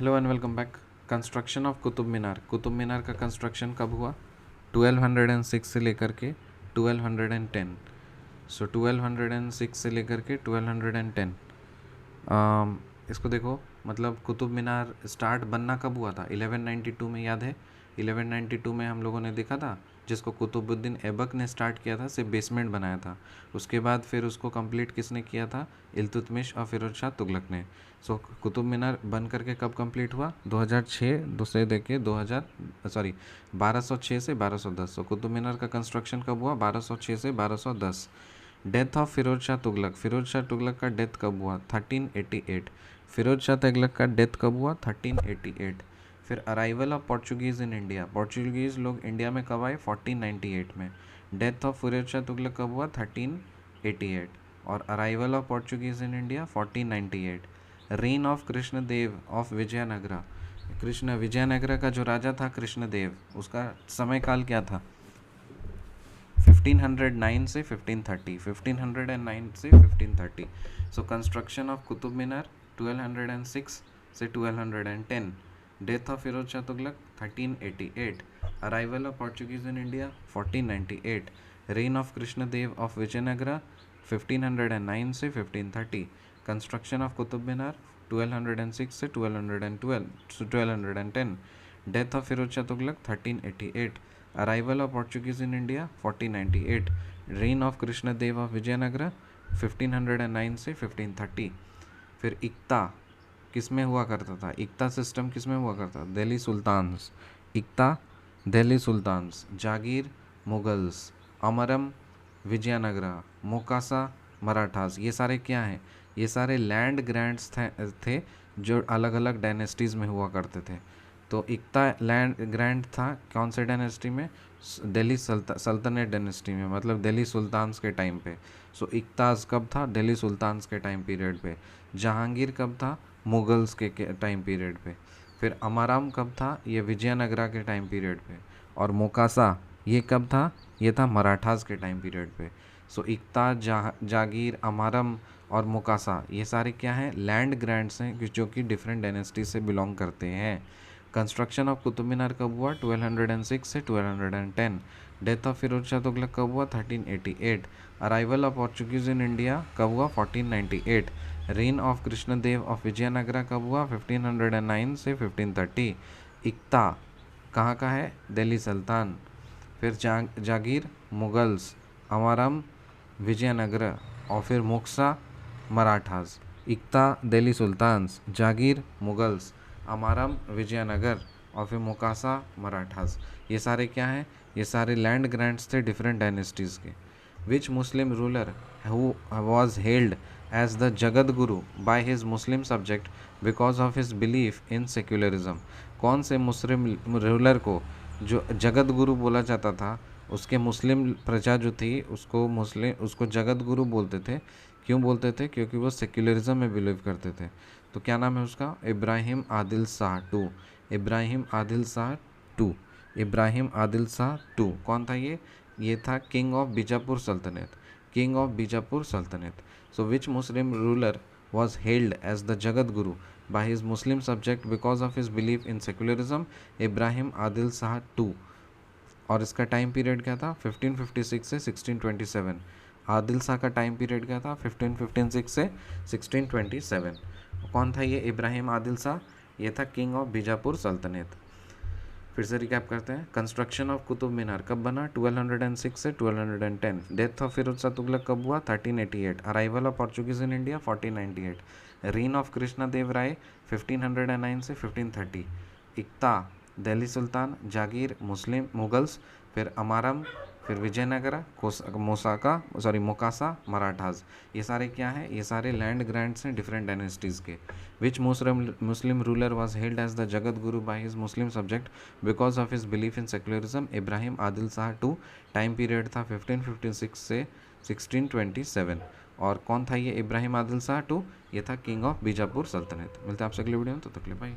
Hello and welcome back. Construction of Qutub Minar. Qutub Minar का construction कब हुआ? 1206 से लेकर के 1210। सो 1206 से लेकर के 1210। इसको देखो, मतलब कुतुब मीनार स्टार्ट बनना कब हुआ था? 1192 में, याद है? 1192 में हम लोगों ने देखा था, जिसको कुतुबुद्दीन ऐबक ने स्टार्ट किया था, सिर्फ बेसमेंट बनाया था। उसके बाद फिर उसको कंप्लीट किसने किया था? इल्तुतमिश और फिरोज शाह तुगलक ने। सो कुतुब मीनार बन करके कब कंप्लीट हुआ? 2006 दूसरे देखे 1206 से 1210। सो कुतुब मीनार का कंस्ट्रक्शन कब हुआ? 1206 से 1210। Death of Firoz Shah Tughlaq. फिरोज शाह तुगलक का डेथ कब हुआ? 1388। फिरोज शाह तुगलक का डेथ कब हुआ? 1388। फिर arrival of Portuguese in India. Portuguese लोग इंडिया में कब आए? 1498 में। डेथ ऑफ फिरोज शाह तुगलक कब हुआ? 1388। और arrival of Portuguese in India 1498। Reign of Krishnadeva of Vijayanagara. Krishna Vijayanagara का जो राजा था कृष्णदेव, उसका समय काल क्या था? 1509 से 1530। 1509 से 1530। So construction of Qutub Minar 1206 से 1210। Death of Firoz Shah Tughlaq 1388। Arrival of Portuguese in India 1498। Reign of Krishnadeva of Vijayanagara 1509 से 1530। कंस्ट्रक्शन ऑफ कुतुब मीनार 1206 से 1210। Death of Firoz Shah Tughlaq 1388। Arrival of Portuguese in India 1498। Reign of Krishnadeva of Vijayanagara 1509 से 1530। फिर इक्ता किस में हुआ करता था? इक्ता सिस्टम किस में हुआ करता था? दिल्ली सुल्तान्स। इक्ता दिल्ली सुल्तान्स। जागीर मुगल्स। अमरम विजयनगरा। मोकासा मराठास। ये सारे क्या हैं? ये सारे लैंड ग्रांट्स थे जो अलग अलग डायनेस्टीज़ में हुआ करते थे। तो इक्ता लैंड ग्रांट था कौन से डायनेस्टी में? दिल्ली सल्तनत डायनेस्टी में, मतलब दिल्ली सुल्तान्स के टाइम पे। सो इक्ताज़ कब था? दिल्ली सुल्तान्स के टाइम पीरियड पे। जहांगीर कब था? मुगल्स के टाइम पीरियड पे। फिर अमाराम कब था? ये विजयनगरा के टाइम पीरियड पे। और मोकासा ये कब था? ये था मराठास के टाइम पीरियड पे। सो इक्ता, जागीर, अमारम और मोकासा ये सारे क्या हैं? लैंड ग्रांट्स हैं जो कि डिफरेंट डायनेस्टी से बिलोंग करते हैं। कंस्ट्रक्शन ऑफ कुतुब मीनार कब हुआ? 1206 से 1210। डेथ ऑफ फिरोज शाह तुगलक कब हुआ? 1388। Arrival of Portuguese in India कब हुआ? 1498। Reign of Krishnadeva of Vijayanagara कब हुआ? 1509 से 1530। इक्ता कहाँ का है? दिल्ली सुल्तान। फिर जागीर मुगल्स। अमारम विजयनगरा। और फिर मोक्सा मराठास। इक्ता दिल्ली सुल्तान्स। जागीर मुगल्स। अमारम विजयनगर। और फिर मोकासा मराठास। ये सारे क्या हैं? ये सारे लैंड ग्रांट्स थे डिफरेंट डायनेस्टीज़ के। Which Muslim ruler who was hailed as the Jagat Guru by his Muslim subject because of his belief in secularism. कौन से मुस्लिम रूलर को जो जगत गुरु बोला जाता था, उसके मुस्लिम प्रजा जो थी उसको जगत गुरु बोलते थे। क्यों बोलते थे? क्योंकि वो सेक्युलरिज्म में बिलीव करते थे। तो क्या नाम है उसका? Ibrahim Adil Shah two. Ibrahim Adil Shah two. Ibrahim Adil Shah two कौन था ये? ये था किंग ऑफ बीजापुर सल्तनत। किंग ऑफ बीजापुर सल्तनत। So which Muslim ruler was hailed as the Jagat Guru by his Muslim subject because of his belief in secularism? Ibrahim Adil Shah two. और इसका टाइम पीरियड क्या था? 1556 से 1627। आदिल शाह का टाइम पीरियड क्या था? 1556 से 1627। कौन था ये इब्राहिम आदिल शाह? ये था किंग ऑफ बीजापुर सल्तनत। फिर से रिकैप करते हैं। कंस्ट्रक्शन ऑफ कुतुब मीनार कब बना? 1206 से 1210। डेथ ऑफ फिरोज शाह तुगलक कब हुआ? 1388। Arrival of Portuguese in India 1498। Reign of Krishna Deva Raya 1509 से 1530। Iqta Delhi sultan. Jagir Muslim Mughals. फिर अमारम। फिर विजयनगरा। मोकासा मराठास। ये सारे क्या हैं? ये सारे लैंड ग्रांट्स हैं डिफरेंट डायनेस्टीज़ के। Which Muslim ruler was hailed as the Jagat Guru by his Muslim subject because of his belief in secularism? Ibrahim Adil Shah two. Time period था 1556 से 1627। और कौन था ये इब्राहिम आदिल शाह टू? ये था किंग ऑफ बीजापुर सल्तनत। मिलते हैं आपसे अगले वीडियो में, तो तक के लिए बाय।